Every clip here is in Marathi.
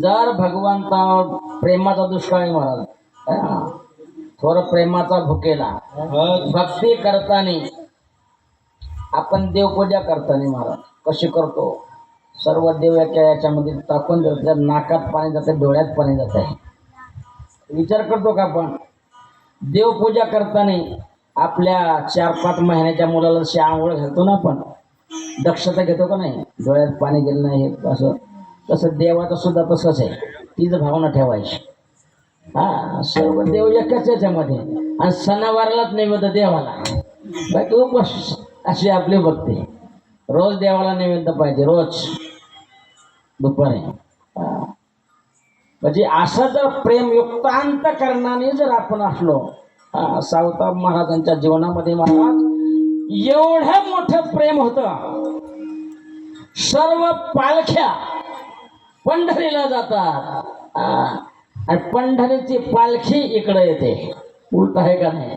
जर भगवंता प्रेमाचा दुष्काळ महाराज थोर प्रेमाचा भुकेला भक्ती करताना आपण देवपूजा करताना महाराज कशी करतो सर्व देव याच्यामध्ये टाकून देतो नाकात पाणी जाते डोळ्यात पाणी जात आहे विचार करतो का आपण देवपूजा करताना आपल्या 4-5 महिन्याच्या मुलाला आंघोळ घालतो ना आपण दक्षता घेतो का नाही डोळ्यात पाणी गेलं नाही असं तसं देवाचं सुद्धा तसंच आहे तीच भावना ठेवायची सर्व देव एकच याच्यामध्ये आणि सणावारालाच नैवेद्य देवाला बाकी उपवास अशी आपली भक्ती रोज देवाला नैवेद्य पाहिजे रोज दुपारी म्हणजे असं जर प्रेमयुक्त अंतःकरणाने जर आपण असलो सावतार महाराजांच्या जीवनामध्ये महाराज एवढं मोठं प्रेम होतं सर्व पालख्या पंढरीला जातात आणि पंढरीची पालखी इकडे येते उलट आहे का नाही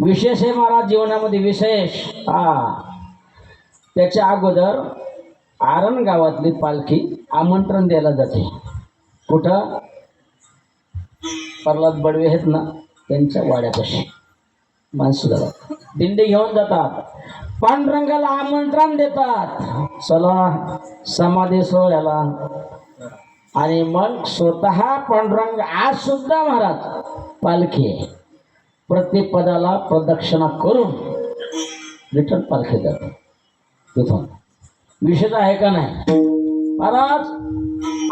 विशेष आहे महाराज जीवनामध्ये विशेष त्याच्या अगोदर आरण गावातली पालखी आमंत्रण द्यायला जाते कुठं प्रल्हाद बडवे आहेत ना त्यांच्या वाड्यापाशी माणसं दिंडी घेऊन जातात पांडुरंगाला आमंत्रण देतात चला समाधी सोहळ्याला आणि मग स्वतः पांडुरंग आज सुद्धा महाराज पालखी आहे प्रत्येक पदाला प्रदक्षिणा करून रिटर्न पालखी जाते तिथून विषय आहे का नाही महाराज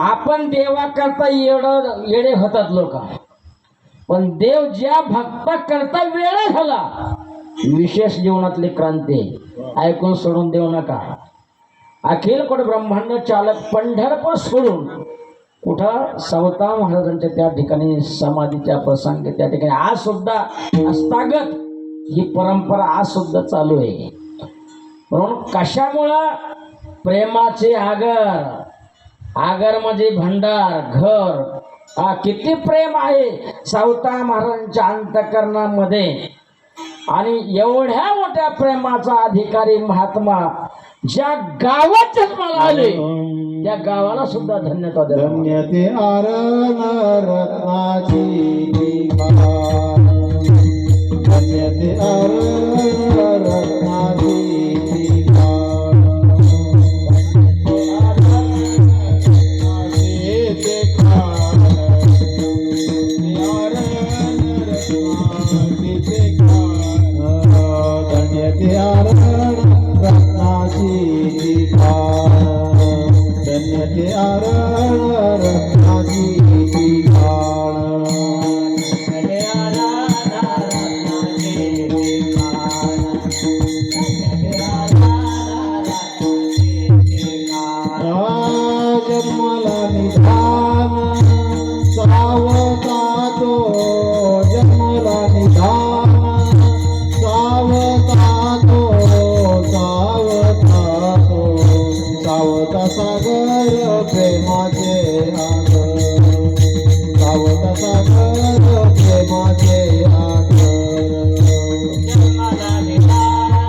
आपण देवाकरता येडे होतात लोक पण देव ज्या भक्ता करता वेळ झाला विशेष जीवनातली क्रांती ऐकून सोडून देऊ नका अखिल कोट ब्रह्मांड चालक पंढरपूर सोडून कुठं सावता महाराजांच्या त्या ठिकाणी समाधीच्या प्रसंग त्या ठिकाणी आज सुद्धा हस्तागत ही परंपरा आज सुद्धा चालू आहे म्हणून कशामुळं प्रेमाचे आगर म्हणजे भंडार घर किती प्रेम आहे सावता महाराजांच्या अंतःकरणामध्ये आणि एवढ्या मोठ्या प्रेमाचा अधिकारी महात्मा ज्या गावात जन्माला आले त्या गावाला सुद्धा धन्यता धन्यते आरण रत्नाची धन्यते आरण रत्नाची धन्यते आरण रत्नाची धन्यते आरण रत्नाची जन्मला निधान सावता तो जन्मला निधान सावता तो सावता सागर प्रेमाचे आगर सावता सागर प्रेमाचे आगर जन्मला निधान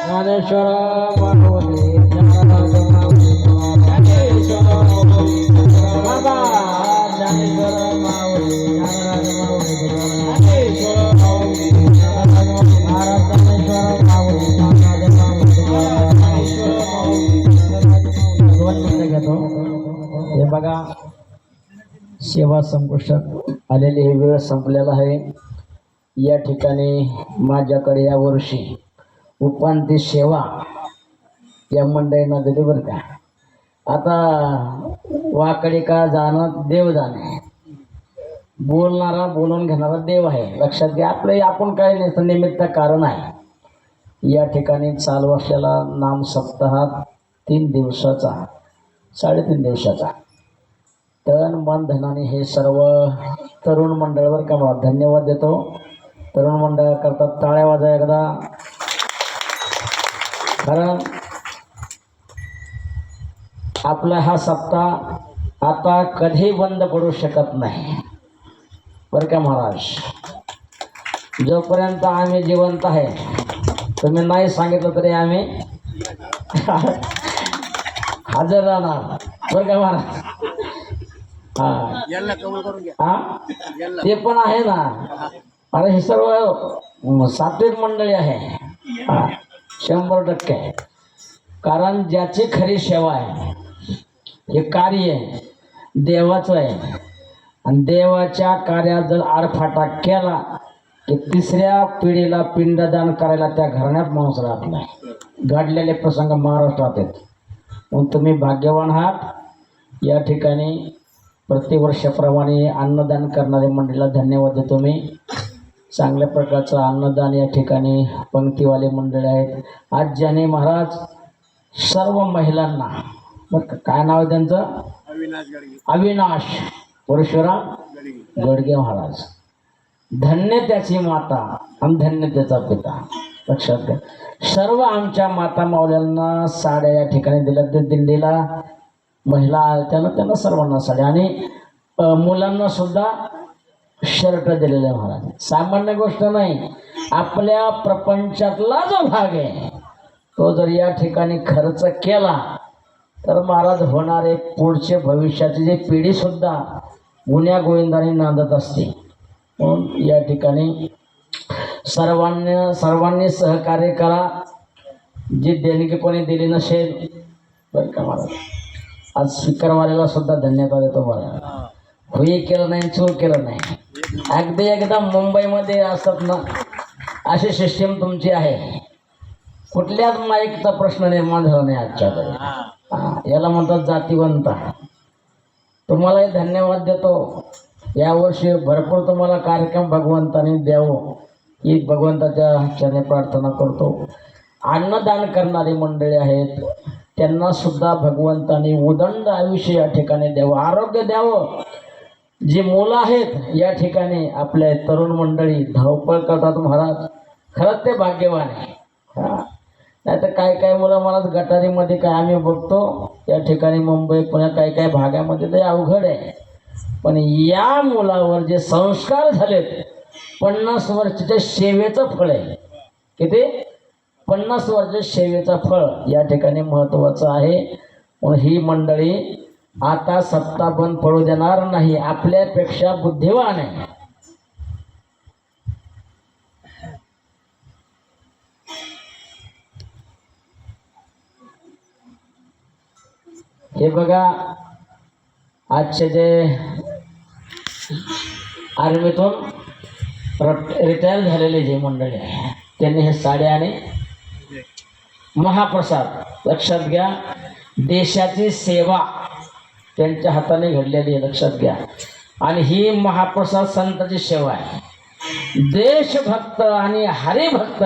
ज्ञानेश्वर मानवते ज्ञानराज ज्ञानेश्वर बाबा ज्ञानेश्वर मावळे ज्ञानराज मावळे महाराज ज्ञानेश्वर मावळे दोन मिनिटं घेतो. हे बघा सेवा संपुष्टात आलेली ही वेळ संपलेला आहे. या ठिकाणी माझ्याकडे या वर्षी उपांती सेवा या मंडळींना दिली बरं का. आता वाकडे का जाणं देव जाणे, बोलणारा बोलून घेणारा देव आहे. लक्षात घ्या. आपण काय नाही निमित्त कारण आहे. या ठिकाणी चालू असलेला नाम सप्ताहात 3 दिवसाचा 3.5 दिवसाचा तन मन धनाने हे सर्व तरुण मंडळावर का मला धन्यवाद देतो. तरुण मंडळाकरता टाळ्या वाजा एकदा. कारण आपला हा सप्ताह आता कधी बंद पडू शकत नाही बरं का महाराज. जोपर्यंत आम्ही जिवंत आहे, तुम्ही नाही सांगितलं तरी आम्ही हजर राहणार बरं का महाराज. हा ते पण आहे ना. अरे हे सर्व सात्विक मंडळी आहे. 100% कारण ज्याची खरी सेवा आहे, हे कार्य देवाचं आहे. आणि देवाच्या कार्यात जर आरफाटा केला की 3ऱ्या पिढीला पिंडदान करायला त्या घराण्यात माणूस राहत नाही. घडलेले प्रसंग महाराष्ट्रात आहेत. मग तुम्ही भाग्यवान आहात. या ठिकाणी प्रतिवर्षाप्रमाणे अन्नदान करणारे मंडळीला धन्यवाद देतो मी. चांगल्या प्रकारचं अन्नदान या ठिकाणी पंक्तीवाले मंडळी आहेत. आज ज्याने महाराज सर्व महिलांना बरं काय नाव आहे त्यांचं, अविनाश परशुराम गडगे महाराज. धन्य त्याची माता आणि धन्य त्याचा पिता. लक्षात घ्या. सर्व आमच्या माता मावल्यांना साड्या या ठिकाणी दिल्या. ते दिंडीला महिला त्यांना सर्वांना साड्या आणि मुलांना सुद्धा शर्ट दिलेले महाराज. सामान्य गोष्ट नाही. आपल्या प्रपंचातला जो भाग आहे तो जर या ठिकाणी खर्च केला तर महाराज होणारे पुढचे भविष्याची जी पिढी सुद्धा गुन्ह्या गोविंदाने नांदत असते. म्हणून या ठिकाणी सर्वांनी सहकार्य करा. जी देणगी कोणी दिली नसेल बरं का महाराज. आज स्पीकरवाल्याला सुद्धा धन्यवाद देतो. मला होई केलं नाही, चूक केलं नाही. अगदी एकदा मुंबईमध्ये असतात ना, अशी सिस्टीम तुमची आहे. कुठल्याच माईकचा प्रश्न निर्माण झाला नाही आजच्याकडे. याला म्हणतात जातीवंत. तुम्हालाही धन्यवाद देतो. यावर्षी भरपूर तुम्हाला कार्यक्रम भगवंताने द्यावं ही भगवंताच्या चरणी प्रार्थना करतो. अन्नदान करणारी मंडळी आहेत, त्यांना सुद्धा भगवंताने उदंड आयुष्य या ठिकाणी द्यावं, आरोग्य द्यावं. जी मुलं आहेत या ठिकाणी आपल्या तरुण मंडळी धावपळ करतात महाराज. खरंच ते भाग्यवान आहे. नाही तर काय मुलं मला गटारीमध्ये काय आम्ही बघतो या ठिकाणी मुंबई पुण्या काही भागामध्ये ते अवघड आहे. पण या मुलावर जे संस्कार झालेत 50 वर्षाच्या सेवेचं फळ आहे. किती 50 वर्षाच्या सेवेचं फळ या ठिकाणी महत्त्वाचं आहे. म्हणून ही मंडळी आता सत्ता बंद पडू देणार नाही. आपल्यापेक्षा बुद्धिवान आहे. हे बघा आर्मीतून रिटायर झालेले जे मंडळी आहे त्यांनी हे साड्या आणि महाप्रसाद लक्षात घ्या. देशाची सेवा त्यांच्या हाताने घडलेली आहे लक्षात घ्या. आणि ही महाप्रसाद संतांची सेवा आहे. देशभक्त आणि हरिभक्त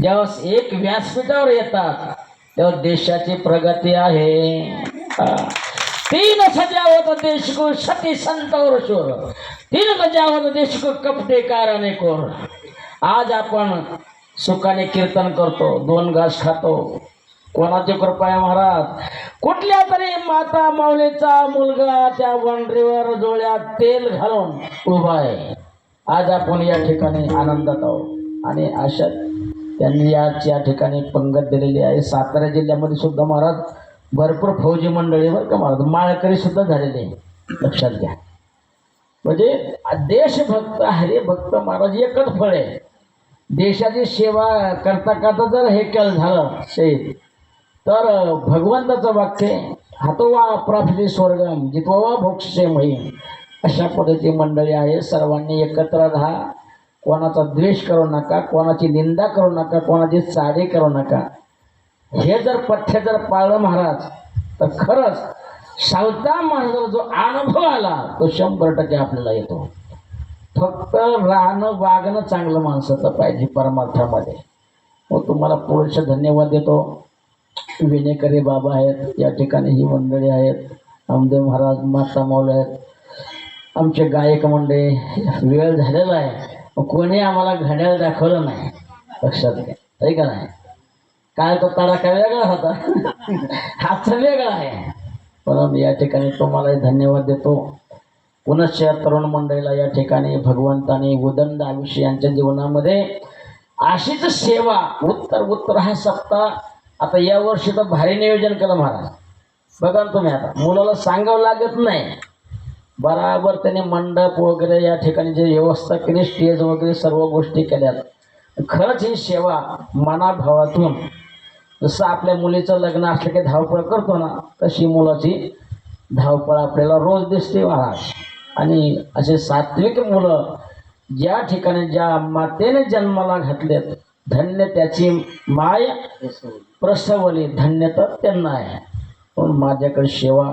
ज्यावेळेस एक व्यासपीठावर येतात तेव्हा देशाची प्रगती आहे. तीन सजावत देश को सती संत और शोर, तीन सजावत देश को कपटे कारणे कोर. आज आपण सुखाने कीर्तन करतो, दोन घास खातो. कोणाची कृपा आहे महाराज? कुठल्या तरी माता माऊलीचा मुलगा त्या वंडरीवर डोळ्यात तेल घालून उभा आहे. आज आपण या ठिकाणी आनंदात आहोत आणि अशा त्यांनी या ठिकाणी पंगत दिलेली आहे. सातारा जिल्ह्यामध्ये सुद्धा महाराज भरपूर फौजी मंडळीवर का महाराज माळकरी सुद्धा झालेले लक्षात घ्या. म्हणजे देशभक्त हरिभक्त महाराज एकच फळ आहे. देशाची सेवा करता करता जर हे केलं झालं शहीद तर भगवंताचं वाक्य हातोवा प्राप्ती स्वर्गम जितवा भोक्षे महिम. अशा पद्धतीची मंडळी आहे. सर्वांनी एकत्र राहा. कोणाचा द्वेष करू नका, कोणाची निंदा करू नका, कोणाची चाडी करू नका. हे जर पथ्य जर पाळलं महाराज तर खरंच सावता महाराजाला जो अनुभव आला तो 100% आपल्याला येतो. फक्त राहणं वागणं चांगलं माणसाचं पाहिजे परमार्थामध्ये. मग तुम्हाला पुरेसे धन्यवाद देतो. विनेकरी बाबा आहेत या ठिकाणी, ही मंडळी आहेत. नामदेव महाराज, माता माऊली आहेत, आमचे गायक मंडळी. वेळ झालेला आहे, कोणी आम्हाला घड्याळ दाखवलं नाही लक्षात घ्या. आहे का नाही? काय तो तडाखा वेगळा होता, हाच वेगळा आहे. म्हणून या ठिकाणी तुम्हालाही धन्यवाद देतो. पुनश्च तरुण मंडळीला या ठिकाणी भगवंताने उदंड आयुष्य यांच्या जीवनामध्ये अशीच सेवा उत्तर हा सप्ताह. आता या वर्षी तर भारी नियोजन केलं महाराज. बघा ना तुम्ही, आता मुलाला सांगावं लागत नाही, बराबर त्याने मंडप वगैरे या ठिकाणी जे व्यवस्था केली, स्टेज वगैरे सर्व गोष्टी केल्यात. खरंच ही सेवा मनाभावातून, जसं आपल्या मुलीचं लग्न असलं की धावपळ करतो ना, तशी मुलाची धावपळ आपल्याला रोज दिसते महाराज. आणि असे सात्विक मुलं ज्या ठिकाणी ज्या मातेने जन्माला घातलेत, धन्य त्याची माय प्रसवली, धन्य तर त्यांना आहे. पण माझ्याकडे सेवा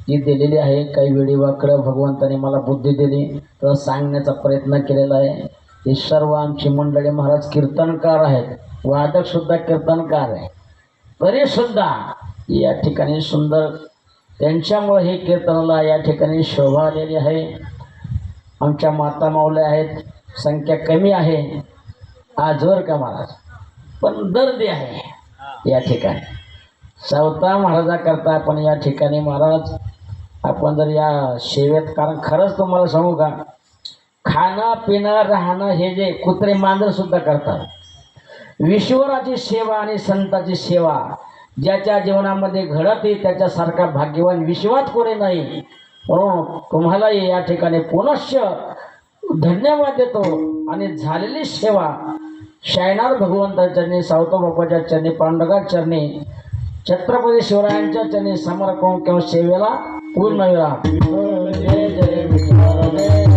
जी दिलेली आहे, काही वेळीवाकडं भगवंताने मला बुद्धी दिली तर सांगण्याचा प्रयत्न केलेला आहे. हे सर्व आमची मंडळी महाराज कीर्तनकार आहेत, वादकसुद्धा कीर्तनकार आहे. तरीसुद्धा या ठिकाणी सुंदर त्यांच्यामुळे हे कीर्तनाला या ठिकाणी शोभा आलेली आहे. आमच्या माता माऊल्या आहेत, संख्या कमी आहे आजवर का महाराज, पण दर्दी आहे या ठिकाणी. सावता महाराजाकरता आपण या ठिकाणी महाराज आपण जर या सेवेत, कारण खरंच तुम्हाला सांगू का, खाणं पिणं राहणं हे जे कुत्रे मांजर सुद्धा करतात, ईश्वराची सेवा आणि संताची सेवा ज्याच्या जीवनामध्ये घडते त्याच्यासारखा भाग्यवान विश्वात कोणी नाही. म्हणून तुम्हालाही या ठिकाणी पुनश्च धन्यवाद देतो. आणि झालेली सेवा शायनार भगवंताच्या चरणी, सावता बापाच्या चरणी, पांडुरंगाच्या चरणी, छत्रपती शिवरायांच्या चरणी समर्पण किंवा सेवेला पूर्ण विराम. जय जय विठ्ठल.